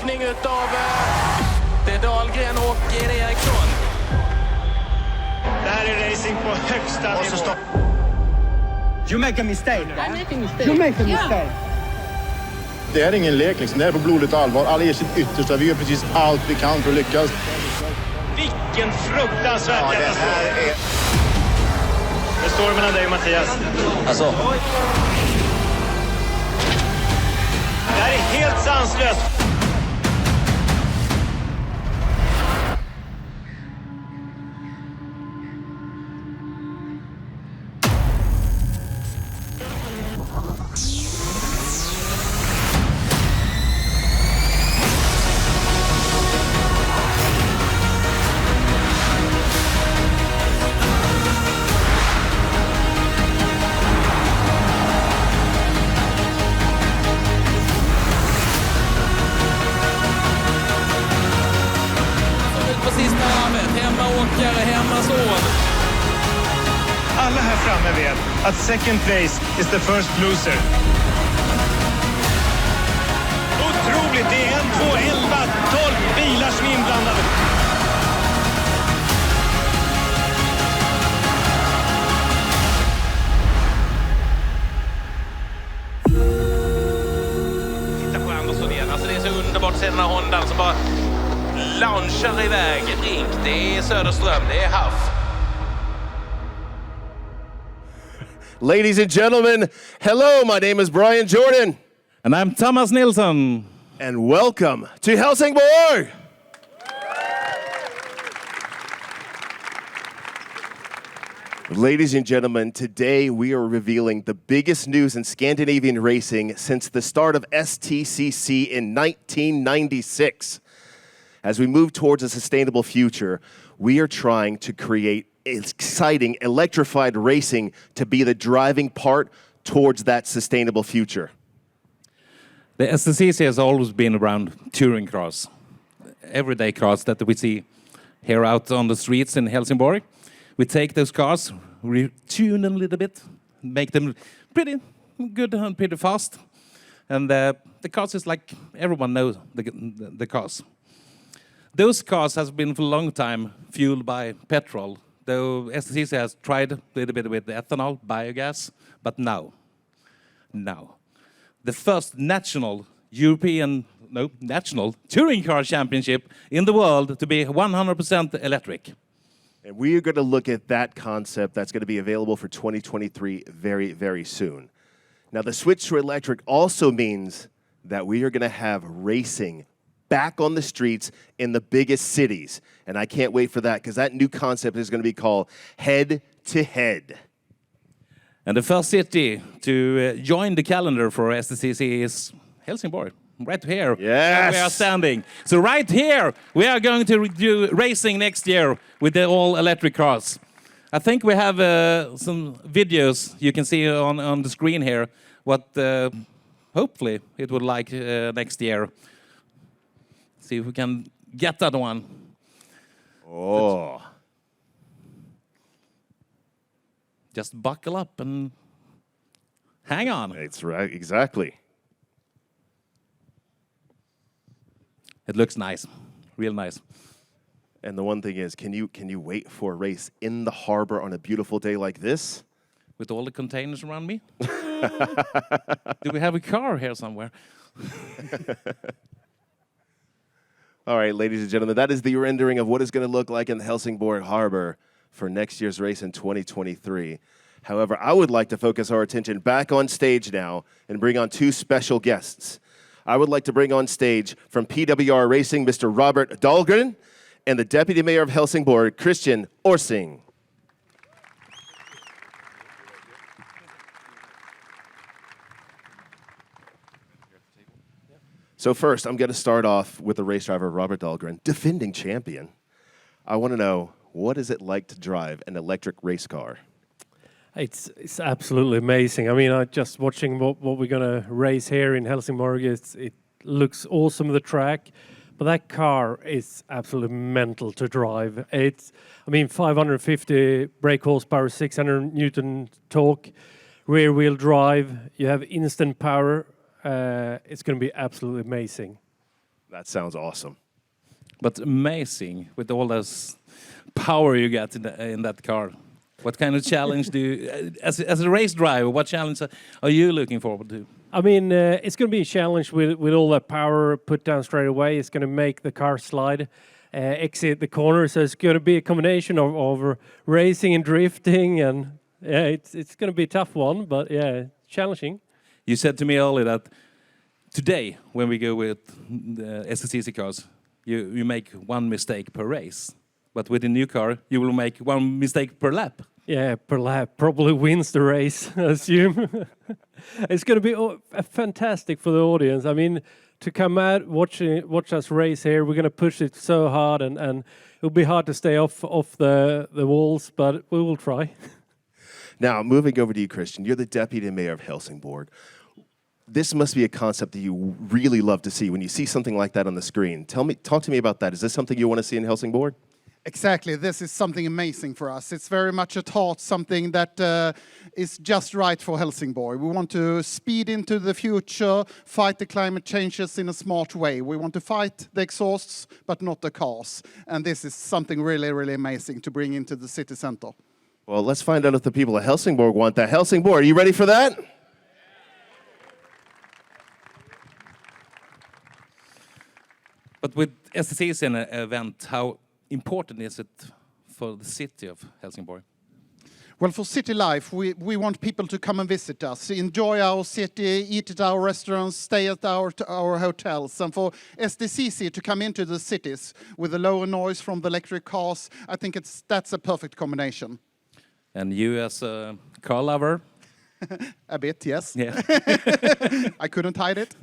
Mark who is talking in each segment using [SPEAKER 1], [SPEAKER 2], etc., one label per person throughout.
[SPEAKER 1] åkning utav det Dahlgren och Eriksson.
[SPEAKER 2] Det här är racing på högsta nivå.
[SPEAKER 3] You make a mistake.
[SPEAKER 4] I make a mistake.
[SPEAKER 3] You make a mistake.
[SPEAKER 5] Det är ingen lek liksom. Det är på blodigt allvar. Alla ger sitt yttersta. Vi gör precis allt vi kan för att lyckas.
[SPEAKER 2] Vilken fruktansvärd katastrof. Det står mellan dig och Mattias.
[SPEAKER 1] Alltså.
[SPEAKER 2] Det här är helt sanslöst. Alla här framme vet att second place is the first loser. Otroligt, det är 1, 2, 11, 12 bilar som är inblandade.
[SPEAKER 1] Titta på Andersson igen, alltså det är så underbart att se den här Hondan som bara launchar iväg. Brink, det är Söderström, det är Haff.
[SPEAKER 6] Ladies and gentlemen, hello, my name is Brian Jordan.
[SPEAKER 7] And I'm Thomas Nilsson.
[SPEAKER 6] And welcome to Helsingborg! Ladies and gentlemen, today we are revealing the biggest news in Scandinavian racing since the start of Stcc in 1996. As we move towards a sustainable future, we are trying to create exciting, electrified racing to be the driving part towards that sustainable future.
[SPEAKER 7] The Sdcc has always been around touring cars, everyday cars that we see here out on the streets in Helsingborg. We take those cars, retune them a little bit, make them pretty good and pretty fast. And the cars is like everyone knows the cars. Those cars has been for a long time fueled by petrol. Though Stcc has tried a little bit with ethanol, biogas, but now, the first national touring car championship in the world to be 100% electric.
[SPEAKER 6] And we are going to look at that concept that's going to be available for 2023 very, very soon. Now, the switch to electric also means that we are going to have racing back on the streets in the biggest cities. And I can't wait for that because that new concept is going to be called Head to Head.
[SPEAKER 7] And the first city to join the calendar for Stcc is Helsingborg, right here.
[SPEAKER 6] Yes.
[SPEAKER 7] We are standing. So right here, we are going to do racing next year with the all-electric cars. I think we have some videos you can see on the screen here, what hopefully it would like next year. See if we can get that one.
[SPEAKER 6] Oh.
[SPEAKER 7] Just buckle up and hang on.
[SPEAKER 6] It's right, exactly.
[SPEAKER 7] It looks nice, real nice.
[SPEAKER 6] And the one thing is, can you wait for a race in the harbor on a beautiful day like this?
[SPEAKER 7] With all the containers around me? Do we have a car here somewhere?
[SPEAKER 6] All right, ladies and gentlemen, that is the rendering of what it's going to look like in the Helsingborg Harbor for next year's race in 2023. However, I would like to focus our attention back on stage now and bring on two special guests. I would like to bring on stage from PWR Racing, Mr. Robert Dahlgren, and the Deputy Mayor of Helsingborg, Christian Orsing. So first, I'm going to start off with the race driver, Robert Dahlgren, defending champion. I want to know, what is it like to drive an electric race car?
[SPEAKER 8] It's absolutely amazing. I mean, just watching what we're going to race here in Helsingborg, it looks awesome, the track. But that car is absolutely mental to drive. It's, 550 brake horsepower, 600 Newton torque, rear wheel drive. You have instant power. It's going to be absolutely amazing.
[SPEAKER 6] That sounds awesome.
[SPEAKER 7] But amazing with all this power you get in that car. What kind of challenge do you, as a race driver, what challenge are you looking forward to?
[SPEAKER 8] I mean, it's going to be a challenge with all that power put down straight away. It's going to make the car slide, exit the corner. So it's going to be a combination of racing and drifting, and yeah, it's going to be a tough one, but yeah, challenging.
[SPEAKER 7] You said to me earlier that today, when we go with the Sdcc cars, you make one mistake per race. But with the new car, you will make one mistake per lap.
[SPEAKER 8] Yeah, per lap. Probably wins the race, I assume. It's going to be fantastic for the audience. I mean, to come out, watch us race here, we're going to push it so hard, and it'll be hard to stay off the walls, but we will try.
[SPEAKER 6] Now, moving over to you, Christian, you're the deputy mayor of Helsingborg. This must be a concept that you really love to see when you see something like that on the screen. Talk to me about that. Is this something you want to see in Helsingborg?
[SPEAKER 4] Exactly. This is something amazing for us. It's very much at heart something that is just right for Helsingborg. We want to speed into the future, fight the climate changes in a smart way. We want to fight the exhausts, but not the cars. And this is something really, really amazing to bring into the city center.
[SPEAKER 6] Well, let's find out if the people of Helsingborg want that. Helsingborg, are you ready for that?
[SPEAKER 7] But with Stcc an event, how important is it for the city of Helsingborg?
[SPEAKER 4] Well, for city life, we want people to come and visit us, enjoy our city, eat at our restaurants, stay at our hotels. And for Sdcc to come into the cities with the lower noise from the electric cars, I think that's a perfect combination.
[SPEAKER 7] And you as a car lover?
[SPEAKER 4] A bit, yes.
[SPEAKER 7] Yeah.
[SPEAKER 4] I couldn't hide it.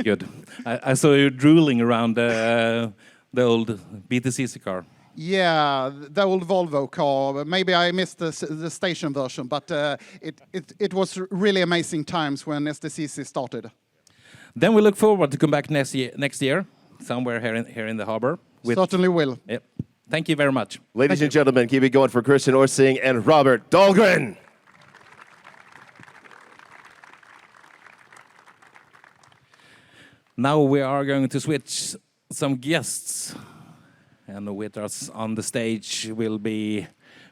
[SPEAKER 7] Good. I saw you drooling around the old BTCC car.
[SPEAKER 4] Yeah, the old Volvo car. Maybe I missed the station version, but it was really amazing times when Sdcc started.
[SPEAKER 7] Then we look forward to come back next year, somewhere here in the harbor.
[SPEAKER 4] Certainly will.
[SPEAKER 7] Yep. Thank you very much.
[SPEAKER 6] Ladies and gentlemen, keep it going for Christian Orsing and Robert Dahlgren.
[SPEAKER 7] Now we are going to switch some guests. And with us on the stage will be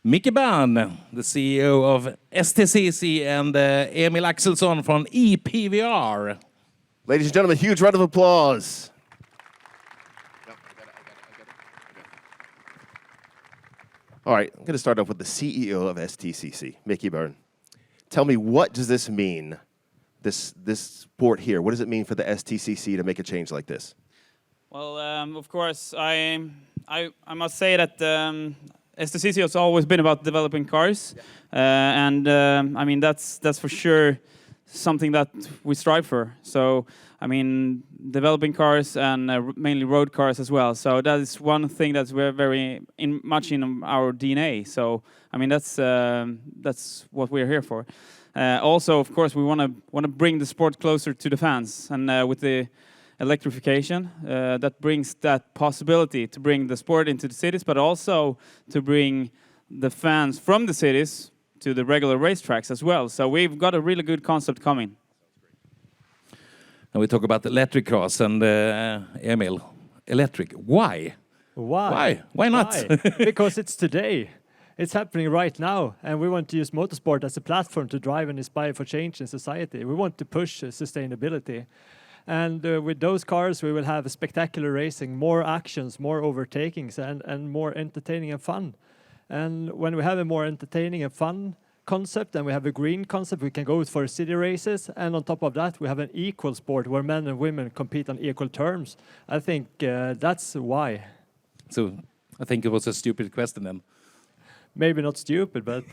[SPEAKER 7] Micke Bern, the CEO of Stcc, and Emil Axelsson from EPVR.
[SPEAKER 6] Ladies and gentlemen, huge round of applause. All right, I'm going to start off with the CEO of Stcc, Micke Bern. Tell me, what does this mean, this sport here? What does it mean for the Stcc to make a change like this?
[SPEAKER 9] Well, of course, I must say that Stcc has always been about developing cars, and I mean that's for sure something that we strive for. So I mean, developing cars and mainly road cars as well. So that is one thing that's very much in our DNA. So I mean that's what we're here for. Also, of course, we want to bring the sport closer to the fans, and with the electrification, that brings that possibility to bring the sport into the cities, but also to bring the fans from the cities to the regular racetracks as well. So we've got a really good concept coming.
[SPEAKER 7] And we talk about electric cars, and Emil, electric. Why?
[SPEAKER 10] Why?
[SPEAKER 7] Why not?
[SPEAKER 10] Why? Because it's today. It's happening right now, and we want to use motorsport as a platform to drive and inspire for change in society. We want to push sustainability. And with those cars, we will have spectacular racing, more actions, more overtakings, and more entertaining and fun. And when we have a more entertaining and fun concept, and we have a green concept, we can go for city races. And on top of that, we have an equal sport where men and women compete on equal terms. I think that's why.
[SPEAKER 7] So I think it was a stupid question then.
[SPEAKER 10] Maybe not stupid, but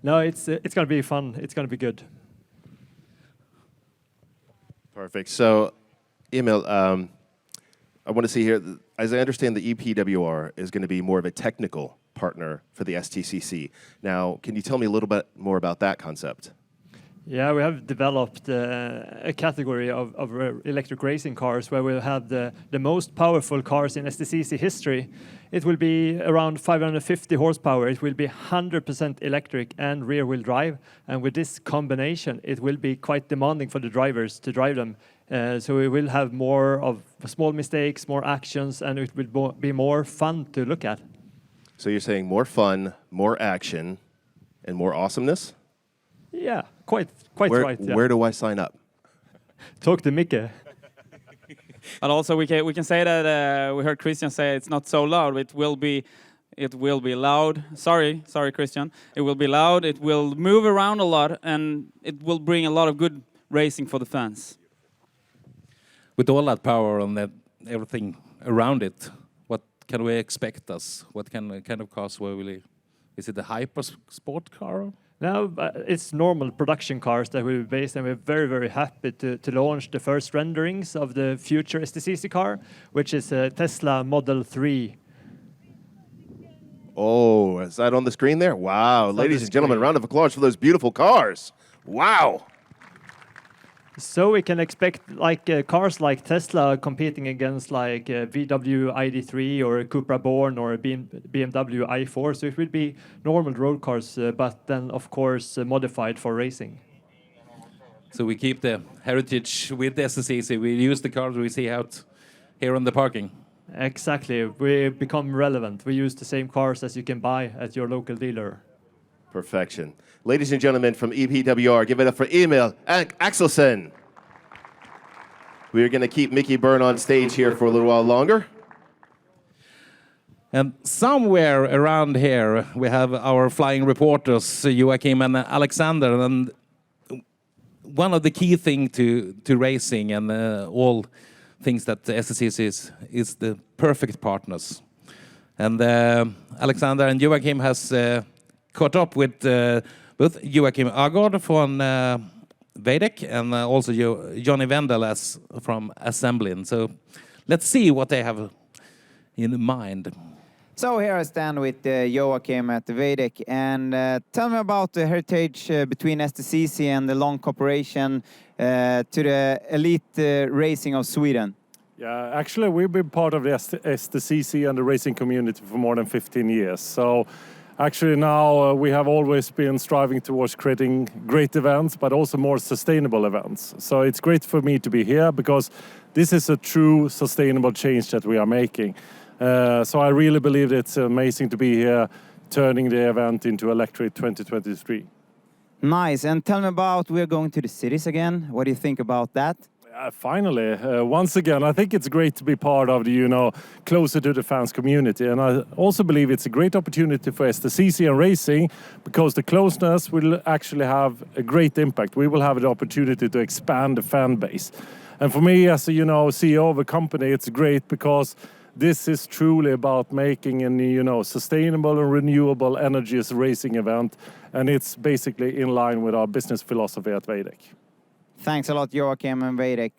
[SPEAKER 10] no, it's going to be fun. It's going to be good.
[SPEAKER 6] Perfect. So, Emil, I want to see here, as I understand, the EPWR is going to be more of a technical partner for the Stcc. Now, can you tell me a little bit more about that concept?
[SPEAKER 10] Yeah, we have developed a category of electric racing cars where we'll have the most powerful cars in Sdcc history. It will be around 550 horsepower. It will be 100% electric and rear-wheel drive. And with this combination, it will be quite demanding for the drivers to drive them So we will have more of small mistakes, more actions, and it will be more fun to look at.
[SPEAKER 6] So you're saying more fun, more action, and more awesomeness?
[SPEAKER 10] Yeah, quite right. Yeah.
[SPEAKER 6] Where do I sign up?
[SPEAKER 10] Talk to Micke.
[SPEAKER 9] But also we can say that we heard Christian say it's not so loud. It will be loud. Sorry, Christian. It will be loud. It will move around a lot, and it will bring a lot of good racing for the fans.
[SPEAKER 7] With all that power and everything around it, what can we expect us? What kind of cars will it? Is it a hyper sport car?
[SPEAKER 10] No, it's normal production cars that will be based, and we're very, very happy to launch the first renderings of the future Sdcc car, which is a Tesla Model 3.
[SPEAKER 6] Oh, is that on the screen there? Wow. Ladies and gentlemen, round of applause for those beautiful cars. Wow.
[SPEAKER 10] So we can expect cars like Tesla competing against like VW ID3 or a Cupra Born or a BMW i4. So it will be normal road cars, but then of course modified for racing.
[SPEAKER 7] So we keep the heritage with the Stcc. We use the cars we see out here on the parking.
[SPEAKER 10] Exactly. We become relevant. We use the same cars as you can buy at your local dealer.
[SPEAKER 6] Perfection. Ladies and gentlemen from EPWR, give it up for Emil Axelsen. We are going to keep Mickey Byrne on stage here for a little while longer.
[SPEAKER 7] And somewhere around here, we have our flying reporters, Joachim and Alexander. And one of the key things to racing and all things that the Sdcc is the perfect partners. And Alexander and Joachim has caught up with both Joachim Agard from Veideck and also Johnny Wendel from Assembling. So let's see what they have in mind.
[SPEAKER 11] So here I stand with Joachim at Veideck, and tell me about the heritage between Stcc and the long cooperation to the elite racing of Sweden.
[SPEAKER 12] Yeah, actually we've been part of the Stcc and the racing community for more than 15 years. So actually now we have always been striving towards creating great events, but also more sustainable events. So it's great for me to be here because this is a true sustainable change that we are making. So I really believe it's amazing to be here turning the event into Electric 2023.
[SPEAKER 11] Nice. And tell me about, we're going to the cities again. What do you think about that?
[SPEAKER 12] Finally, once again, I think it's great to be part of the, closer to the fans community. And I also believe it's a great opportunity for Stcc and racing because the closeness will actually have a great impact. We will have the opportunity to expand the fan base. And for me, as a, CEO of a company, it's great because this is truly about making a, sustainable and renewable energy racing event. And it's basically in line with our business philosophy at Veideck.
[SPEAKER 11] Thanks a lot, Joachim and Veideck.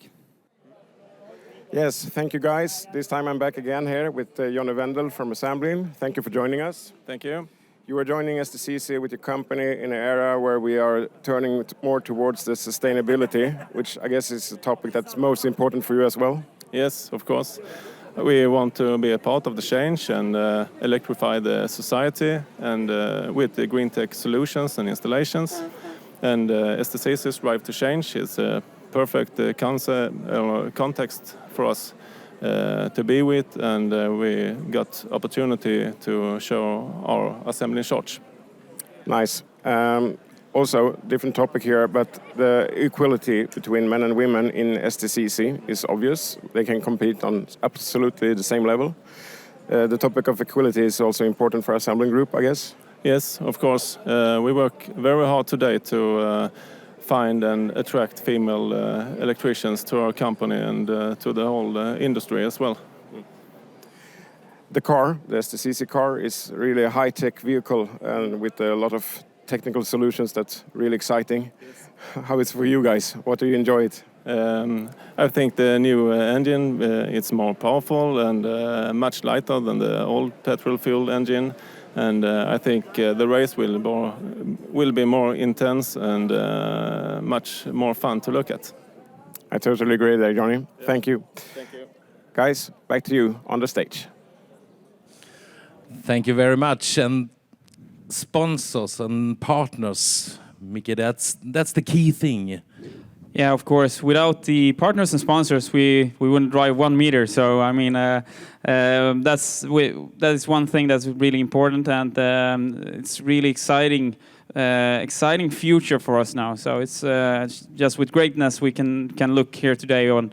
[SPEAKER 13] Yes, thank you guys. This time I'm back again here with Johnny Wendel from Assembling. Thank you for joining us.
[SPEAKER 14] Thank you.
[SPEAKER 13] You are joining Stcc with your company in an era where we are turning more towards the sustainability, which I guess is a topic that's most important for you as well.
[SPEAKER 14] Yes, of course. We want to be a part of the change and electrify the society and with the green tech solutions and installations. And Stcc's drive to change is a perfect context for us to be with, and we got opportunity to show our assembly charge.
[SPEAKER 13] Nice. Also, different topic here, but the equality between men and women in Stcc is obvious. They can compete on absolutely the same level. The topic of equality is also important for Assembling Group, I guess.
[SPEAKER 14] Yes, of course. We work very hard today to find and attract female electricians to our company and to the whole industry as well.
[SPEAKER 13] The car, the Stcc car, is really a high-tech vehicle and with a lot of technical solutions that's really exciting. Yes. How is it for you guys? What do you enjoy it?
[SPEAKER 14] I think the new engine, it's more powerful and much lighter than the old petrol fuel engine. And I think the race will be more intense and much more fun to look at.
[SPEAKER 13] I totally agree there, Johnny.
[SPEAKER 14] Yeah.
[SPEAKER 13] Thank you.
[SPEAKER 14] Thank you.
[SPEAKER 13] Guys, back to you on the stage.
[SPEAKER 7] Thank you very much. And sponsors and partners, Micke, that's the key thing.
[SPEAKER 9] Yeah, of course. Without the partners and sponsors, we wouldn't drive 1 meter. So I mean, that is one thing that's really important, and it's really exciting future for us now. So it's just with greatness we can look here today on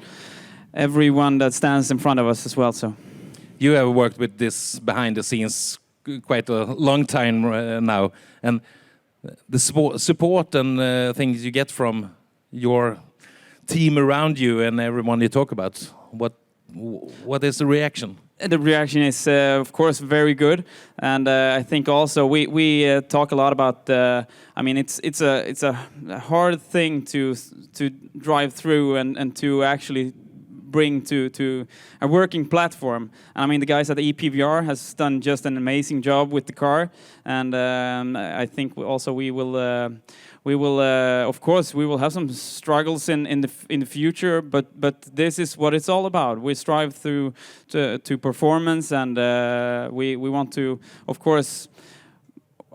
[SPEAKER 9] everyone that stands in front of us as well. So
[SPEAKER 7] you have worked with this behind the scenes quite a long time now, and the support and things you get from your team around you and everyone you talk about, what is the reaction?
[SPEAKER 9] The reaction is, of course, very good, and I think also we talk a lot about. I mean, it's a hard thing to drive through and to actually bring to a working platform. And I mean, the guys at the EPVR has done just an amazing job with the car, and I think also we will, of course, we will have some struggles in the future, but this is what it's all about. We strive through to performance, and we want to, of course.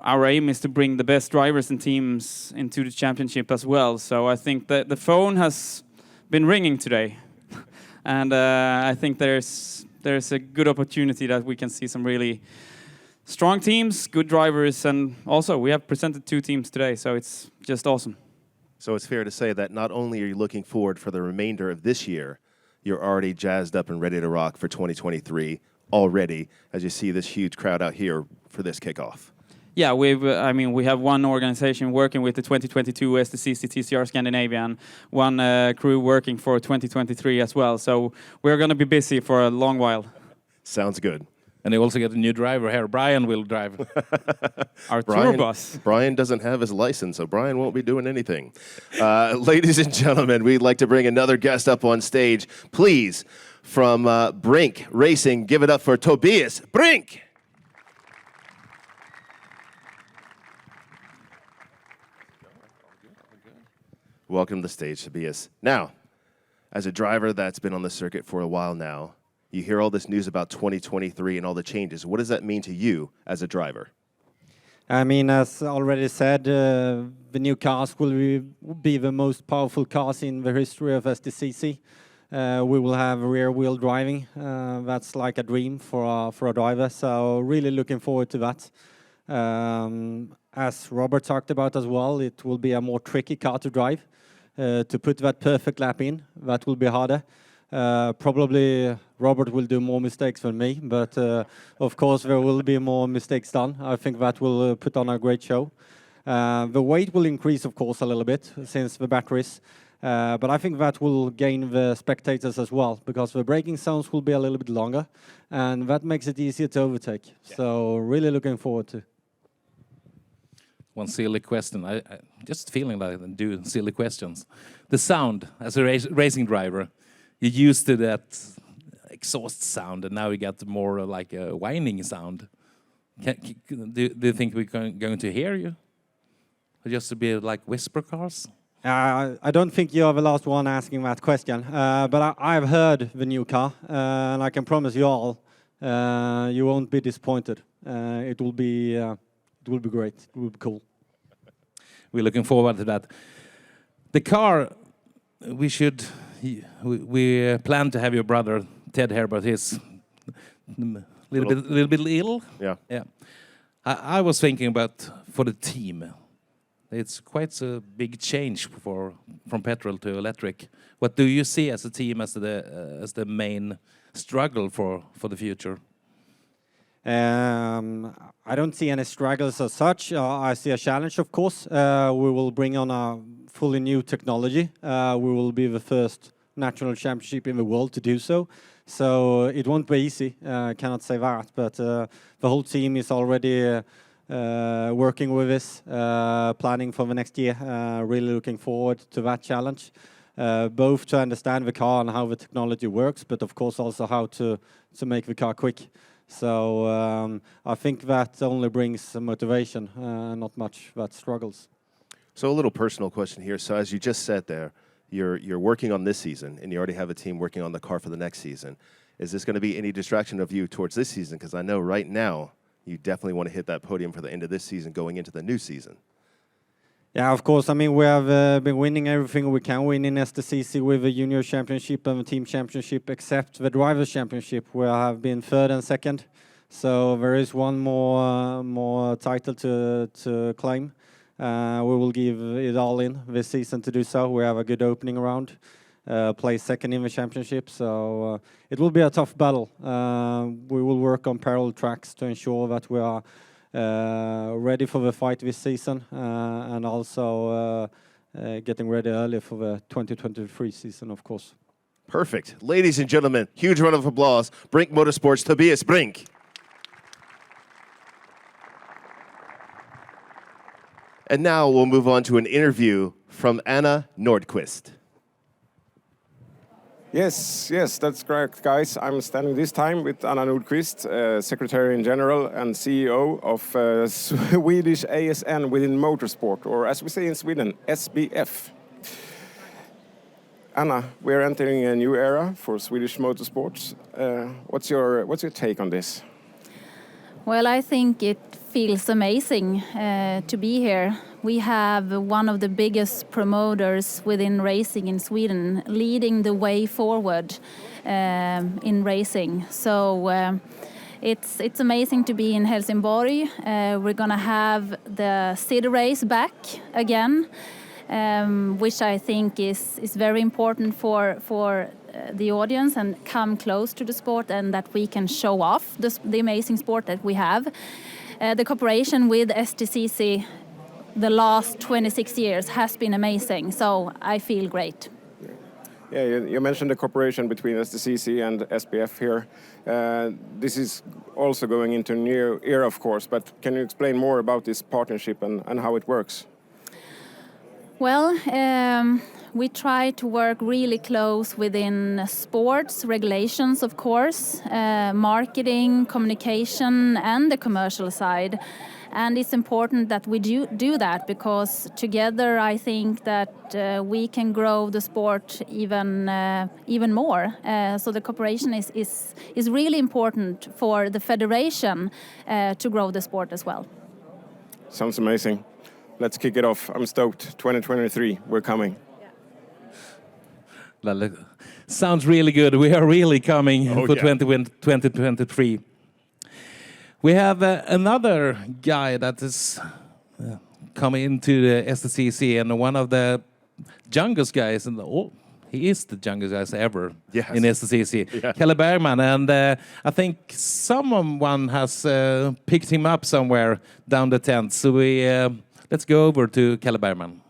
[SPEAKER 9] Our aim is to bring the best drivers and teams into the championship as well. So I think that the phone has been ringing today. And I think there's a good opportunity that we can see some really strong teams, good drivers, and also we have presented 2 teams today, so it's just awesome.
[SPEAKER 6] So it's fair to say that not only are you looking forward for the remainder of this year, you're already jazzed up and ready to rock for 2023 already, as you see this huge crowd out here for this kickoff.
[SPEAKER 9] Yeah, we have one organization working with the 2022 Sdcc TCR Scandinavian, one crew working for 2023 as well. So we're going to be busy for a long while.
[SPEAKER 6] Sounds good.
[SPEAKER 7] And they also get a new driver here. Brian will drive.
[SPEAKER 9] Our tour bus.
[SPEAKER 6] Brian doesn't have his license, so Brian won't be doing anything. Ladies and gentlemen, we'd like to bring another guest up on stage. Please, from Brink Racing, give it up for Tobias Brink. Welcome to the stage, Tobias. Now, as a driver that's been on the circuit for a while now, you hear all this news about 2023 and all the changes. What does that mean to you as a driver?
[SPEAKER 15] I mean, as already said, the new cars will be the most powerful cars in the history of Stcc. We will have rear-wheel driving. That's like a dream for a driver, so really looking forward to that. As Robert talked about as well, it will be a more tricky car to drive. To put that perfect lap in, that will be harder. Probably Robert will do more mistakes than me, but of course there will be more mistakes done. I think that will put on a great show. The weight will increase, of course, a little bit since the batteries, but I think that will gain the spectators as well, because the braking zones will be a little bit longer, and that makes it easier to overtake. Yeah. So really looking forward to.
[SPEAKER 7] One silly question. I just feeling like I do silly questions. The sound, as a racing driver, you used to that exhaust sound, and now you got more like a whining sound. Do you think we're going to hear you? Or just to be like whisper cars?
[SPEAKER 15] I don't think you're the last one asking that question, but I've heard the new car, and I can promise you all, you won't be disappointed. It will be great. It will be cool.
[SPEAKER 7] We're looking forward to that. The car, we plan to have your brother Ted here, but he's a little bit ill.
[SPEAKER 6] Yeah.
[SPEAKER 7] Yeah. I was thinking about for the team. It's quite a big change from petrol to electric. What do you see as a team as the main struggle for the future?
[SPEAKER 15] I don't see any struggles as such. I see a challenge, of course. We will bring on a fully new technology. We will be the first national championship in the world to do so. So it won't be easy, cannot say that. But the whole team is already working with this, planning for the next year. Really looking forward to that challenge. Both to understand the car and how the technology works, but of course also how to make the car quick. So I think that only brings motivation, not much that struggles.
[SPEAKER 6] So a little personal question here. So as you just said there, you're working on this season, and you already have a team working on the car for the next season. Is this going to be any distraction of you towards this season? Because I know right now you definitely want to hit that podium for the end of this season, going into the new season.
[SPEAKER 15] Yeah, of course. I mean, we have been winning everything we can win in Stcc with the junior championship and the team championship, except the drivers championship, where I have been third and second. So there is one more title to claim. We will give it all in this season to do so. We have a good opening round, play second in the championship, so it will be a tough battle. We will work on parallel tracks to ensure that we are ready for the fight this season, and also getting ready early for the 2023 season, of course.
[SPEAKER 6] Perfect. Ladies and gentlemen, huge round of applause. Brink Motorsports, Tobias Brink. And now we'll move on to an interview from Anna Nordqvist.
[SPEAKER 13] Yes, that's correct, guys. I'm standing this time with Anna Nordqvist, Secretary in General and CEO of Swedish ASN within motorsport, or as we say in Sweden, SBF. Anna, we're entering a new era for Swedish motorsports. What's your take on this?
[SPEAKER 16] Well, I think it feels amazing to be here. We have one of the biggest promoters within racing in Sweden, leading the way forward in racing. So it's amazing to be in Helsingborg. We're going to have the city race back again, which I think is very important for the audience and come close to the sport, and that we can show off the amazing sport that we have. The cooperation with Stcc the last 26 years has been amazing, so I feel great.
[SPEAKER 13] Yeah, you mentioned the cooperation between Sdcc and SPF here. This is also going into a new era, of course, but can you explain more about this partnership and how it works?
[SPEAKER 16] Well, we try to work really close within sports, regulations, of course, marketing, communication, and the commercial side. And it's important that we do that, because together I think that we can grow the sport even more. So the cooperation is really important for the federation to grow the sport as well.
[SPEAKER 13] Sounds amazing. Let's kick it off. I'm stoked. 2023, we're coming.
[SPEAKER 7] Yeah. Sounds really good. We are really coming for 2023. We have another guy that is coming into the Stcc, and one of the youngest guys, and he is the youngest guys ever in Stcc,
[SPEAKER 6] Yeah.
[SPEAKER 7] Kalle Bergman, and I think someone has picked him up somewhere down the tent. So let's go over to Kalle Bergman.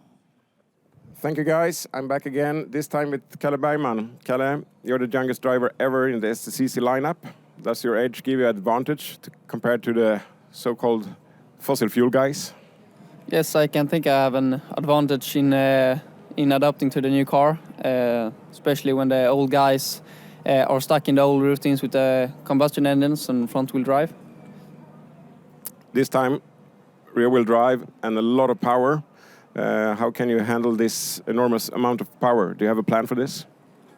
[SPEAKER 13] Thank you, guys. I'm back again, this time with Kalle Bergman. Kalle, you're the youngest driver ever in the Stcc lineup. Does your age give you advantage compared to the so-called fossil fuel guys?
[SPEAKER 17] Yes, I can think I have an advantage in adapting to the new car, especially when the old guys are stuck in the old routines with the combustion engines and front-wheel drive.
[SPEAKER 13] This time, rear-wheel drive and a lot of power. How can you handle this enormous amount of power? Do you have a plan for this?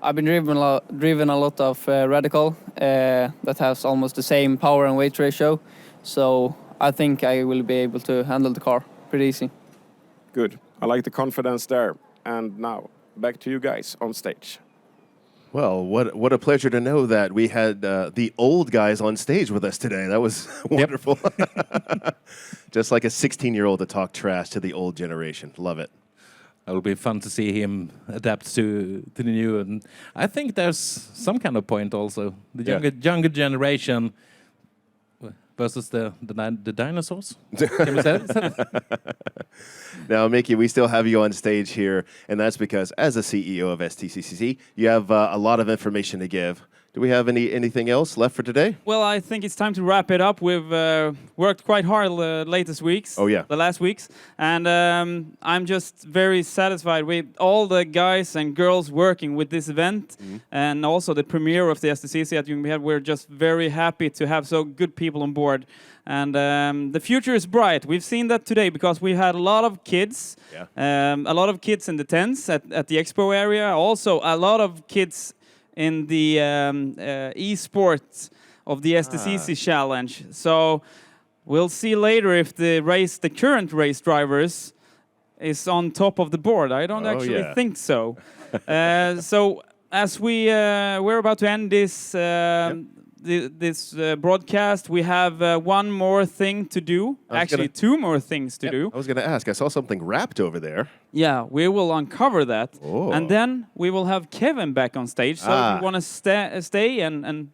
[SPEAKER 17] I've been driven a lot of Radical that has almost the same power and weight ratio, so I think I will be able to handle the car pretty easy.
[SPEAKER 13] Good. I like the confidence there. And now, back to you guys on stage.
[SPEAKER 6] Well, what a pleasure to know that we had the old guys on stage with us today. That was wonderful. Just like a 16-year-old to talk trash to the old generation. Love it.
[SPEAKER 7] It'll be fun to see him adapt to the new, and I think there's some kind of point also. The younger generation versus the dinosaurs. Can we say that?
[SPEAKER 6] Now, Mickey, we still have you on stage here, and that's because as a CEO of Sdcc, you have a lot of information to give. Do we have anything else left for today?
[SPEAKER 9] Well, I think it's time to wrap it up. We've worked quite hard the latest weeks.
[SPEAKER 6] Oh, yeah.
[SPEAKER 9] The last weeks. And I'm just very satisfied with all the guys and girls working with this event.
[SPEAKER 6] Mm-hmm.
[SPEAKER 9] And also the premiere of the Stcc at Ljungbyhed. We're just very happy to have so good people on board. And the future is bright. We've seen that today because we had a lot of kids.
[SPEAKER 6] Yeah.
[SPEAKER 9] A lot of kids in the tents at the expo area. Also, a lot of kids in the esports of the Stcc challenge. So we'll see later if the current race drivers is on top of the board. I don't actually think so. So as we're about to end this this broadcast, we have one more thing to do. Actually, two more things to do.
[SPEAKER 6] I was going to ask. I saw something wrapped over there.
[SPEAKER 9] Yeah, we will uncover that. And then we will have Kevin back on stage. So we want to stay and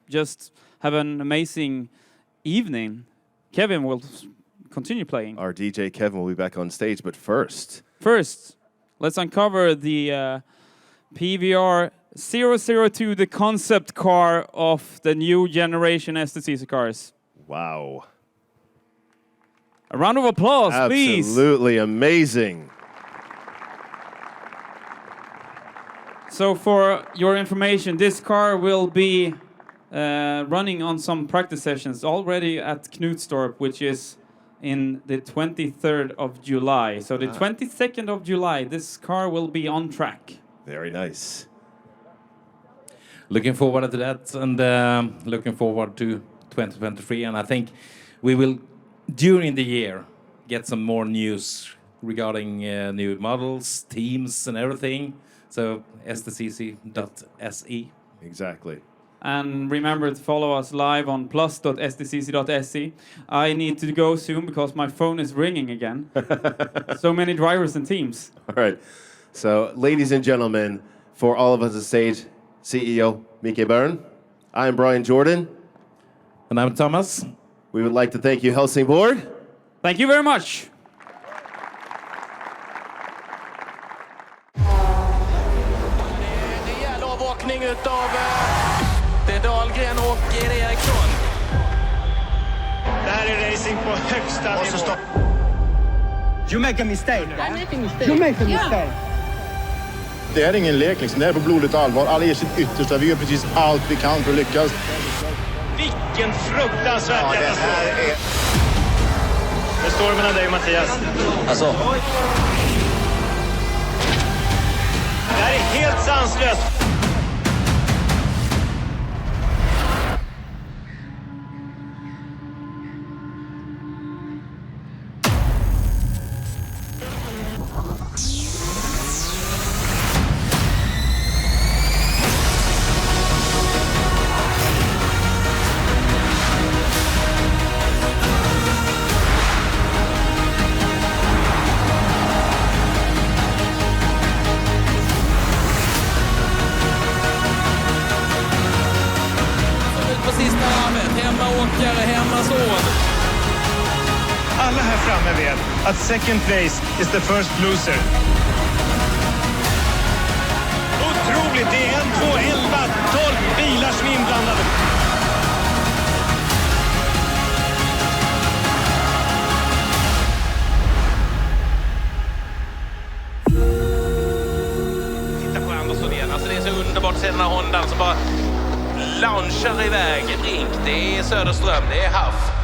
[SPEAKER 9] just have an amazing evening. Kevin will continue playing.
[SPEAKER 6] Our DJ Kevin will be back on stage, but first,
[SPEAKER 9] let's uncover the PVR 002, the concept car of the new generation Sdcc cars.
[SPEAKER 6] Wow.
[SPEAKER 9] A round of applause, please.
[SPEAKER 6] Absolutely amazing.
[SPEAKER 9] So for your information, this car will be running on some practice sessions already at Knutstorp, which is in the 23rd of July. So the 22nd of July, this car will be on track.
[SPEAKER 6] Very nice.
[SPEAKER 7] Looking forward to that, and looking forward to 2023. And I think we will, during the year, get some more news regarding new models, teams, and everything. So Sdcc.se.
[SPEAKER 6] Exactly.
[SPEAKER 9] And remember to follow us live on plus.sdcc.se. I need to go soon because my phone is ringing again. So many drivers and teams.
[SPEAKER 6] All right. So, ladies and gentlemen, for all of us on stage, CEO Mikael Byrne, I'm Brian Jordan.
[SPEAKER 7] And I'm Thomas.
[SPEAKER 6] We would like to thank you, Helsingborg.
[SPEAKER 9] Thank you very much.
[SPEAKER 1] Rejäl avåkning utav Dahlgren och Eriksson.
[SPEAKER 2] Det här är racing på högsta nivå.
[SPEAKER 3] You make a mistake.
[SPEAKER 5] I
[SPEAKER 3] make a mistake. You make a mistake.
[SPEAKER 5] Det är ingen lek liksom. Det är på blodigt allvar. Alla ger sitt yttersta. Vi gör precis allt vi kan för att lyckas.
[SPEAKER 2] Vilken fruktansvärd katastrof. Det står mellan dig och Mattias.
[SPEAKER 3] Alltså.
[SPEAKER 2] Det här är helt sanslöst. Alla här framme vet att second place is the first loser. Otroligt, det är 1, 2, 11, 12 bilar som är inblandade.
[SPEAKER 1] Titta på Andersson igen, alltså det är så underbart att se den här Hondan som bara launchar iväg. Brink, det är Söderström, det är Haff.